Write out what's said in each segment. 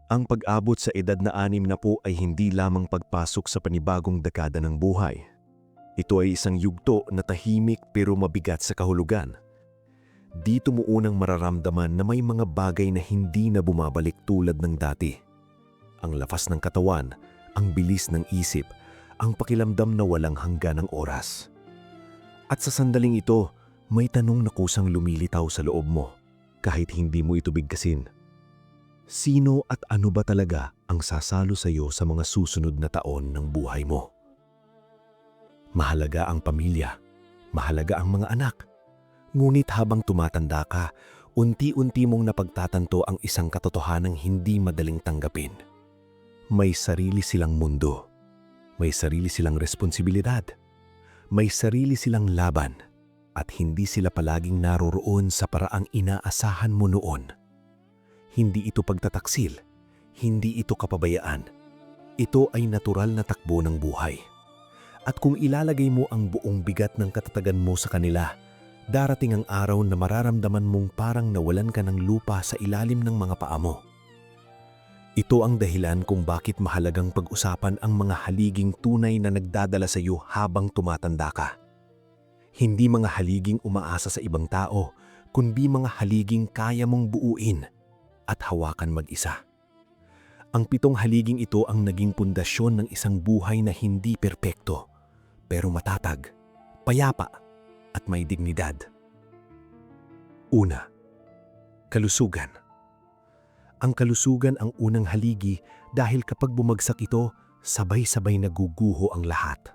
Ang pag-abot sa edad na 60 ay hindi lamang pagpasok sa panibagong dekada ng buhay. Ito ay isang yugto na tahimik pero mabigat sa kahulugan. Dito mo unang mararamdaman na may mga bagay na hindi na bumabalik tulad ng dati. Ang lakas ng katawan, ang bilis ng isip, ang pakiramdam na walang hanggan ng oras. At sa sandaling ito, may tanong na kusang lumilitaw sa loob mo, kahit hindi mo ito bigkasin. Sino at ano ba talaga ang sasalo sa iyo sa mga susunod na taon ng buhay mo? Mahalaga ang pamilya, mahalaga ang mga anak. Ngunit habang tumatanda ka, unti-unti mong napagtatanto ang isang katotohanang hindi madaling tanggapin. May sarili silang mundo, may sarili silang responsibilidad, may sarili silang laban, at hindi sila palaging naroroon sa paraang inaasahan mo noon. Hindi ito pagtataksil, hindi ito kapabayaan. Ito ay natural na takbo ng buhay. At kung ilalagay mo ang buong bigat ng katatagan mo sa kanila, darating ang araw na mararamdaman mong parang nawalan ka ng lupa sa ilalim ng mga paa mo. Ito ang dahilan kung bakit mahalagang pag-usapan ang mga haliging tunay na nagdadala sa iyo habang tumatanda ka. Hindi mga haliging umaasa sa ibang tao, kundi mga haliging kaya mong buuin at hawakan mag-isa. Ang 7 haliging ito ang naging pundasyon ng isang buhay na hindi perpekto, pero matatag, payapa, at may dignidad. Una, kalusugan. Ang kalusugan ang unang haligi dahil kapag bumagsak ito, sabay-sabay naguguho ang lahat.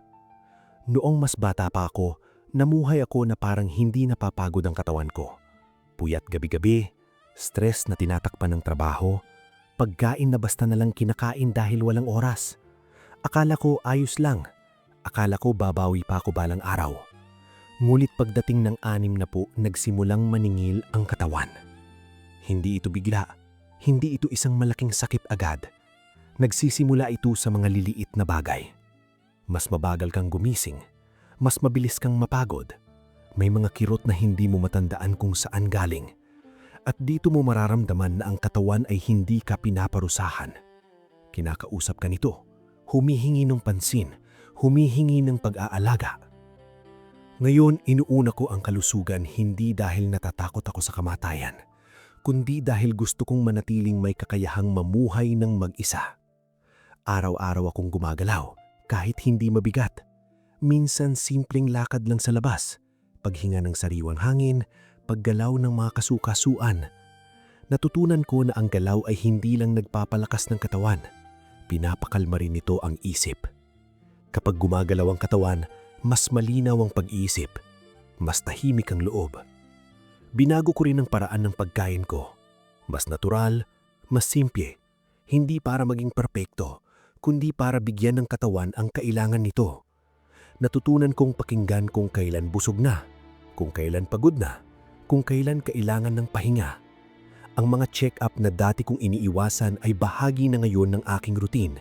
Noong mas bata pa ako, namuhay ako na parang hindi napapagod ang katawan ko. Puyat gabi-gabi, stress na tinatakpan ng trabaho, pagkain na basta nalang kinakain dahil walang oras. Akala ko ayos lang. Akala ko babawi pa ako balang araw. Ngunit pagdating ng 60, nagsimulang maningil ang katawan. Hindi ito bigla. Hindi ito isang malaking sakit agad. Nagsisimula ito sa mga liliit na bagay. Mas mabagal kang gumising. Mas mabilis kang mapagod. May mga kirot na hindi mo matandaan kung saan galing. At dito mo mararamdaman na ang katawan ay hindi ka pinaparusahan. Kinakausap ka nito, humihingi ng pansin, humihingi ng pag-aalaga. Ngayon, inuuna ko ang kalusugan hindi dahil natatakot ako sa kamatayan, kundi dahil gusto kong manatiling may kakayahang mamuhay ng mag-isa. Araw-araw akong gumagalaw, kahit hindi mabigat. Minsan simpleng lakad lang sa labas, paghinga ng sariwang hangin, paggalaw ng mga kasukasuan. Natutunan ko na ang galaw ay hindi lang nagpapalakas ng katawan, pinapakalma rin nito ang isip. Kapag gumagalaw ang katawan, mas malinaw ang pag-iisip, mas tahimik ang loob. Binago ko rin ang paraan ng pagkain ko. Mas natural, mas simple, hindi para maging perpekto, kundi para bigyan ng katawan ang kailangan nito. Natutunan kong pakinggan kung kailan busog na, kung kailan pagod na, kung kailan kailangan ng pahinga. Ang mga check-up na dati kong iniiwasan ay bahagi na ngayon ng aking routine.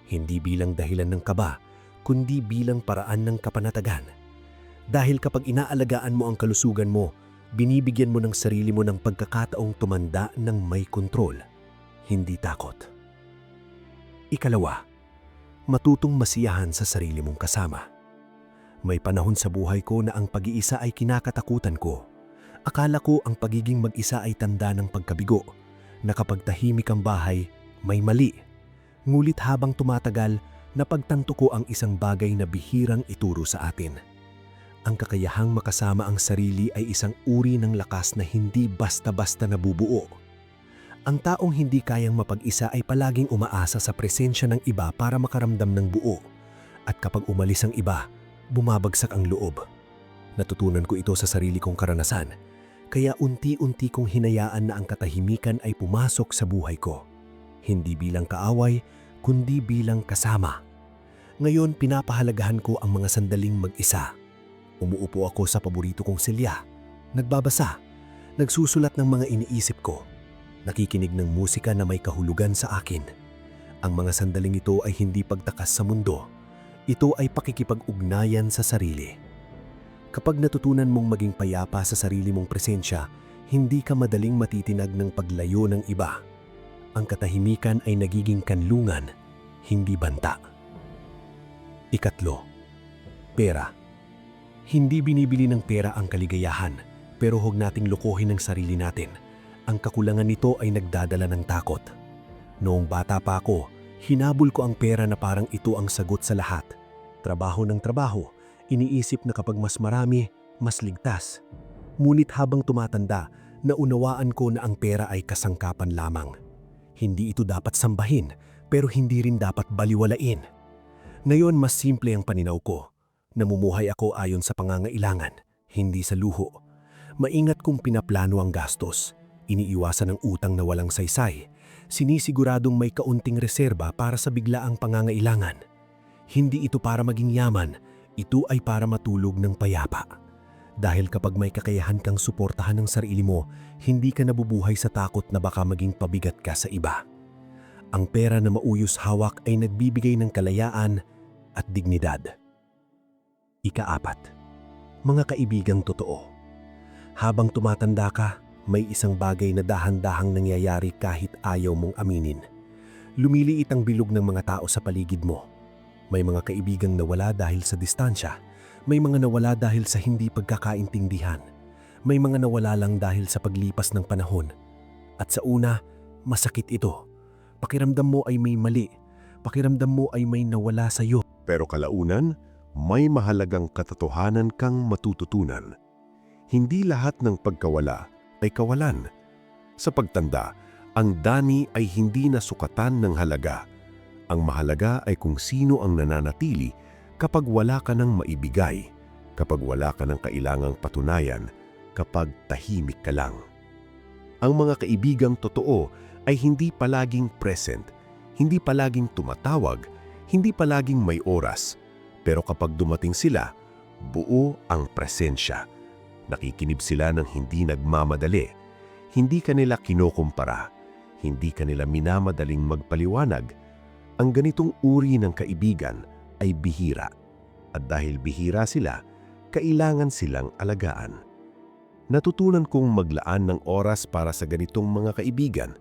Hindi bilang dahilan ng kaba, kundi bilang paraan ng kapanatagan. Dahil kapag inaalagaan mo ang kalusugan mo, binibigyan mo ng sarili mo ng pagkakataong tumanda ng may kontrol, hindi takot. Ikalawa, matutong masiyahan sa sarili mong kasama. May panahon sa buhay ko na ang pag-iisa ay kinakatakutan ko. Akala ko ang pagiging mag-isa ay tanda ng pagkabigo, na kapag tahimik ang bahay, may mali. Ngulit habang tumatagal, napagtanto ko ang isang bagay na bihirang ituro sa atin. Ang kakayahang makasama ang sarili ay isang uri ng lakas na hindi basta-basta nabubuo. Ang taong hindi kayang mapag-isa ay palaging umaasa sa presensya ng iba para makaramdam ng buo. At kapag umalis ang iba, bumabagsak ang loob. Natutunan ko ito sa sarili kong karanasan. Kaya unti-unti kong hinayaan na ang katahimikan ay pumasok sa buhay ko. Hindi bilang kaaway, kundi bilang kasama. Ngayon, pinapahalagahan ko ang mga sandaling mag-isa. Umuupo ako sa paborito kong silya, nagbabasa, nagsusulat ng mga iniisip ko, nakikinig ng musika na may kahulugan sa akin. Ang mga sandaling ito ay hindi pagtakas sa mundo. Ito ay pakikipag-ugnayan sa sarili. Kapag natutunan mong maging payapa sa sarili mong presensya, hindi ka madaling matitinag ng paglayo ng iba. ang katahimikan ay nagiging kanlungan, hindi banta. Ikatlo, pera. Hindi binibili ng pera ang kaligayahan, pero huwag nating lokohin ang sarili natin. Ang kakulangan nito ay nagdadala ng takot. Noong bata pa ako, hinabol ko ang pera na parang ito ang sagot sa lahat. Trabaho ng trabaho, iniisip na kapag mas marami, mas ligtas. Ngunit habang tumatanda, naunawaan ko na ang pera ay kasangkapan lamang. Hindi ito dapat sambahin, pero hindi rin dapat baliwalain. Ngayon mas simple ang paninaw ko. Namumuhay ako ayon sa pangangailangan, hindi sa luho. Maingat kong pinaplano ang gastos. Iniiwasan ang utang na walang saysay. Sinisiguradong may kaunting reserba para sa biglaang pangangailangan. Hindi ito para maging yaman, ito ay para matulog ng payapa. Dahil kapag may kakayahan kang suportahan ng sarili mo, hindi ka nabubuhay sa takot na baka maging pabigat ka sa iba. Ang pera na mauyos hawak ay nagbibigay ng kalayaan at dignidad. Ika-4, mga kaibigang totoo. Habang tumatanda ka, may isang bagay na dahan-dahang nangyayari kahit ayaw mong aminin. Lumiliit ang bilog ng mga tao sa paligid mo. May mga kaibigang nawala dahil sa distansya. May mga nawala dahil sa hindi pagkakaintindihan. May mga nawala lang dahil sa paglipas ng panahon. At sa una, masakit ito. Pakiramdam mo ay may mali. Pakiramdam mo ay may nawala sa iyo. Pero kalaunan, may mahalagang katotohanan kang matututunan. Hindi lahat ng pagkawala ay kawalan. Sa pagtanda, ang dami ay hindi nasukatan ng halaga. Ang mahalaga ay kung sino ang nananatili kapag wala ka ng maibigay, kapag wala ka ng kailangang patunayan, kapag tahimik ka lang. Ang mga kaibigang totoo ay hindi palaging present, hindi palaging tumatawag, hindi palaging may oras, pero kapag dumating sila, buo ang presensya. Nakikinib sila ng hindi nagmamadali, hindi kanila kinukumpara, hindi kanila minamadaling magpaliwanag. Ang ganitong uri ng kaibigan ay bihira. At dahil bihira sila, kailangan silang alagaan. Natutunan kong maglaan ng oras para sa ganitong mga kaibigan.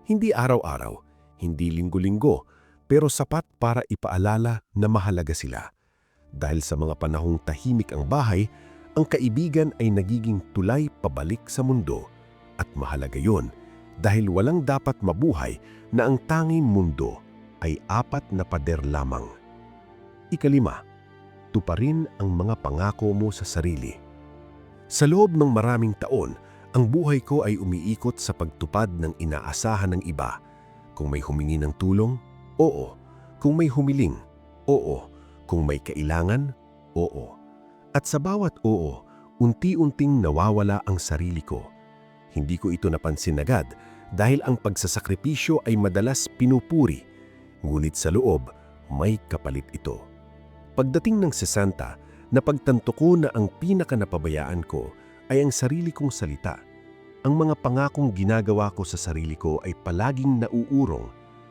Hindi araw-araw, hindi linggo-linggo, pero sapat para ipaalala na mahalaga sila. Dahil sa mga panahong tahimik ang bahay, ang kaibigan ay nagiging tulay pabalik sa mundo. At mahalaga yon dahil walang dapat mabuhay na ang tanging mundo ay 4 na pader lamang. Ika-5, tuparin ang mga pangako mo sa sarili. Sa loob ng maraming taon, ang buhay ko ay umiikot sa pagtupad ng inaasahan ng iba. Kung may humingi ng tulong, oo. Kung may humiling, oo. Kung may kailangan, oo. At sa bawat oo, unti-unting nawawala ang sarili ko. Hindi ko ito napansin agad dahil ang pagsasakripisyo ay madalas pinupuri. Ngunit sa loob, may kapalit ito. Pagdating ng 60, napagtanto ko na ang pinakanapabayaan ko ay ang sarili kong salita. Ang mga pangakong ginagawa ko sa sarili ko ay palaging nauurong,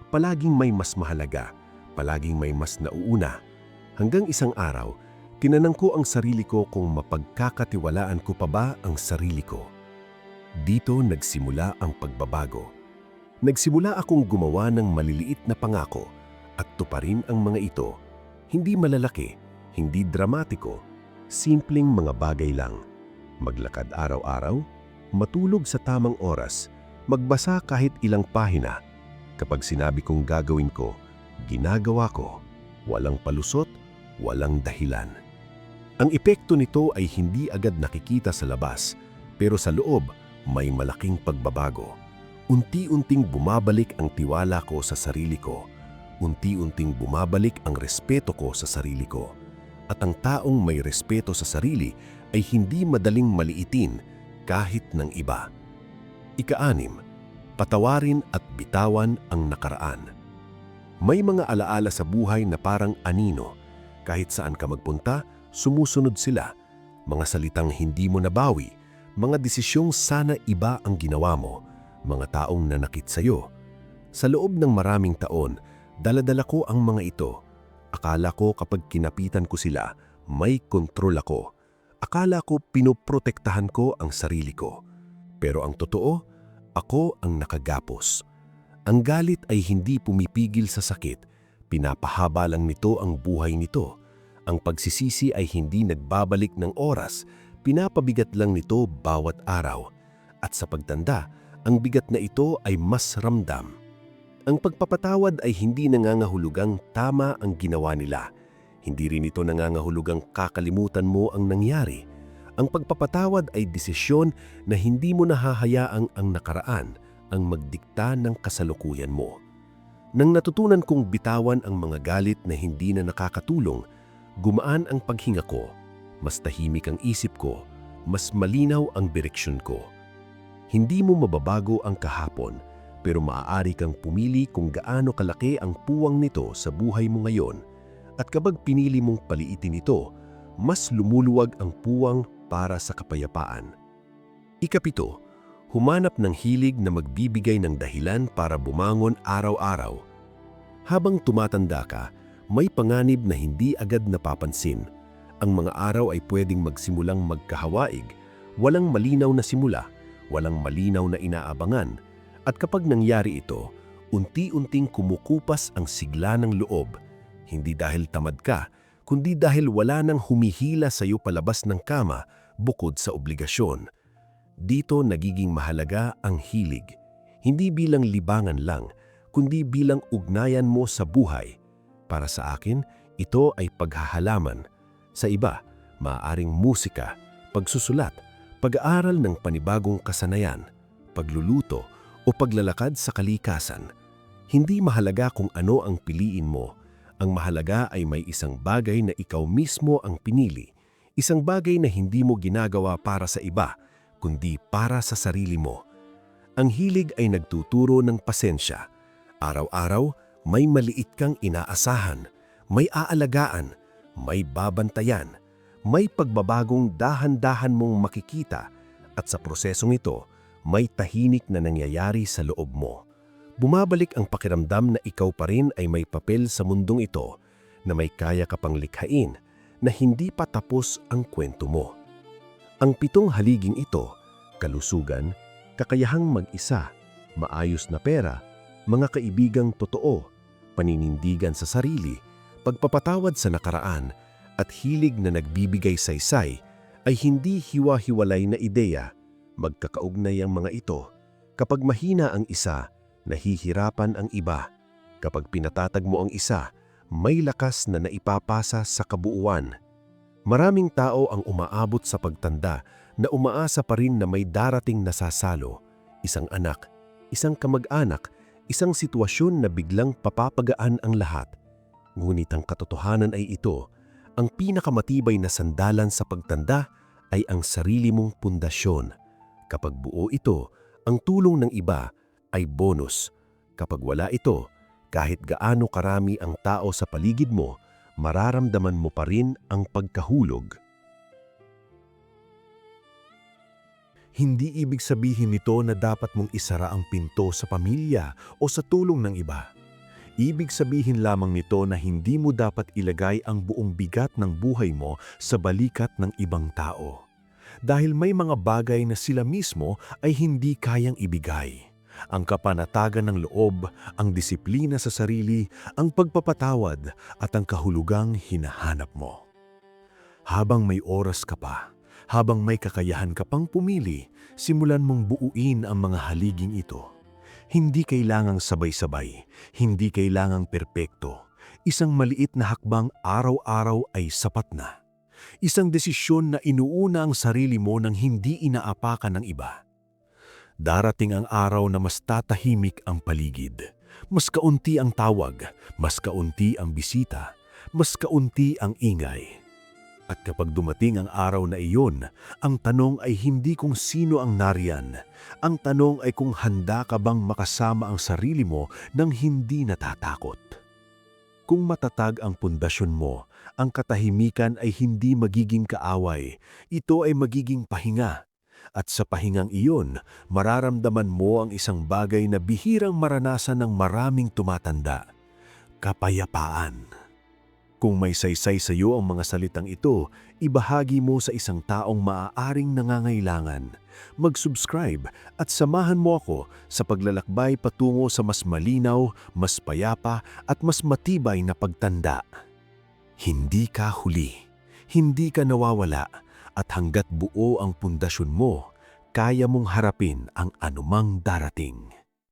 palaging may mas mahalaga, palaging may mas nauuna. Hanggang isang araw, tinanong ko ang sarili ko kung mapagkakatiwalaan ko pa ba ang sarili ko. Dito nagsimula ang pagbabago. Nagsimula akong gumawa ng maliliit na pangako at tuparin ang mga ito. Hindi malalaki, hindi dramatiko, simpleng mga bagay lang. Maglakad araw-araw, matulog sa tamang oras, magbasa kahit ilang pahina. Kapag sinabi kong gagawin ko, ginagawa ko. Walang palusot, walang dahilan. Ang epekto nito ay hindi agad nakikita sa labas, pero sa loob may malaking pagbabago. Unti-unting bumabalik ang tiwala ko sa sarili ko. Unti-unting bumabalik ang respeto ko sa sarili ko. At ang taong may respeto sa sarili ay hindi madaling maliitin kahit ng iba. Ika-6, patawarin at bitawan ang nakaraan. May mga alaala sa buhay na parang anino. Kahit saan ka magpunta, sumusunod sila. Mga salitang hindi mo nabawi, mga desisyong sana iba ang ginawa mo, mga taong nanakit sa'yo. Sa loob ng maraming taon, dala-dala ko ang mga ito. Akala ko kapag kinapitan ko sila, may kontrol ako. Akala ko pinoprotektahan ko ang sarili ko. Pero ang totoo, ako ang nakagapos. Ang galit ay hindi pumipigil sa sakit, pinapahaba lang nito ang buhay nito. Ang pagsisisi ay hindi nagbabalik ng oras, pinapabigat lang nito bawat araw. At sa pagtanda, ang bigat na ito ay mas ramdam. Ang pagpapatawad ay hindi nangangahulugang tama ang ginawa nila. Hindi rin ito nangangahulugang kakalimutan mo ang nangyari. Ang pagpapatawad ay desisyon na hindi mo nahahayaang ang nakaraan ang magdikta ng kasalukuyan mo. Nang natutunan kong bitawan ang mga galit na hindi na nakakatulong, gumaan ang paghinga ko, mas tahimik ang isip ko, mas malinaw ang direksyon ko. Hindi mo mababago ang kahapon, pero maaari kang pumili kung gaano kalaki ang puwang nito sa buhay mo ngayon. At kapag pinili mong paliitin ito, mas lumuluwag ang puwang para sa kapayapaan. Ikapito, humanap ng hilig na magbibigay ng dahilan para bumangon araw-araw. Habang tumatanda ka, may panganib na hindi agad napapansin. Ang mga araw ay pwedeng magsimulang magkahawaig, walang malinaw na simula, walang malinaw na inaabangan. At kapag nangyari ito, unti-unting kumukupas ang sigla ng loob, hindi dahil tamad ka, kundi dahil wala nang humihila sa iyo palabas ng kama bukod sa obligasyon. Dito nagiging mahalaga ang hilig, hindi bilang libangan lang, kundi bilang ugnayan mo sa buhay. Para sa akin, ito ay paghahalaman. Sa iba, maaaring musika, pagsusulat, pag-aaral ng panibagong kasanayan, pagluluto o paglalakad sa kalikasan. Hindi mahalaga kung ano ang piliin mo. Ang mahalaga ay may isang bagay na ikaw mismo ang pinili, isang bagay na hindi mo ginagawa para sa iba, kundi para sa sarili mo. Ang hilig ay nagtuturo ng pasensya. Araw-araw, may maliit kang inaasahan, may aalagaan, may babantayan, may pagbabagong dahan-dahan mong makikita, at sa prosesong ito, may tahimik na nangyayari sa loob mo. Bumabalik ang pakiramdam na ikaw pa rin ay may papel sa mundong ito, na may kaya ka pang likhain, na hindi pa tapos ang kwento mo. Ang 7 haliging ito, kalusugan, kakayahang mag-isa, maayos na pera, mga kaibigang totoo, paninindigan sa sarili, pagpapatawad sa nakaraan, at hilig na nagbibigay saysay ay hindi hiwa-hiwalay na ideya. Magkakaugnay ang mga ito. Kapag mahina ang isa, nahihirapan ang iba. Kapag pinatatag mo ang isa, may lakas na naipapasa sa kabuuan. Maraming tao ang umaabot sa pagtanda na umaasa pa rin na may darating na sasalo, isang anak, isang kamag-anak, isang sitwasyon na biglang papapagaan ang lahat. Ngunit ang katotohanan ay ito, ang pinakamatibay na sandalan sa pagtanda ay ang sarili mong pundasyon. Kapag buo ito, ang tulong ng iba ay bonus. Kapag wala ito, kahit gaano karami ang tao sa paligid mo, mararamdaman mo pa rin ang pagkahulog. Hindi ibig sabihin nito na dapat mong isara ang pinto sa pamilya o sa tulong ng iba. Ibig sabihin lamang nito na hindi mo dapat ilagay ang buong bigat ng buhay mo sa balikat ng ibang tao. Dahil may mga bagay na sila mismo ay hindi kayang ibigay. Ang kapanatagan ng loob, ang disiplina sa sarili, ang pagpapatawad at ang kahulugang hinahanap mo. Habang may oras ka pa, habang may kakayahan ka pang pumili, simulan mong buuin ang mga haliging ito. Hindi kailangang sabay-sabay, hindi kailangang perpekto. Isang maliit na hakbang araw-araw ay sapat na. Isang desisyon na inuuna ang sarili mo nang hindi inaapakan ng iba. Darating ang araw na mas tatahimik ang paligid. Mas kaunti ang tawag, mas kaunti ang bisita, mas kaunti ang ingay. At kapag dumating ang araw na iyon, ang tanong ay hindi kung sino ang nariyan. Ang tanong ay kung handa ka bang makasama ang sarili mo nang hindi natatakot. Kung matatag ang pundasyon mo, ang katahimikan ay hindi magiging kaaway. Ito ay magiging pahinga. At sa pahingang iyon, mararamdaman mo ang isang bagay na bihirang maranasan ng maraming tumatanda: kapayapaan. Kung may saysay sa iyo ang mga salitang ito, ibahagi mo sa isang taong maaaring nangangailangan. Mag-subscribe at samahan mo ako sa paglalakbay patungo sa mas malinaw, mas payapa at mas matibay na pagtanda. Hindi ka huli, hindi ka nawawala, at hanggat buo ang pundasyon mo, kaya mong harapin ang anumang darating.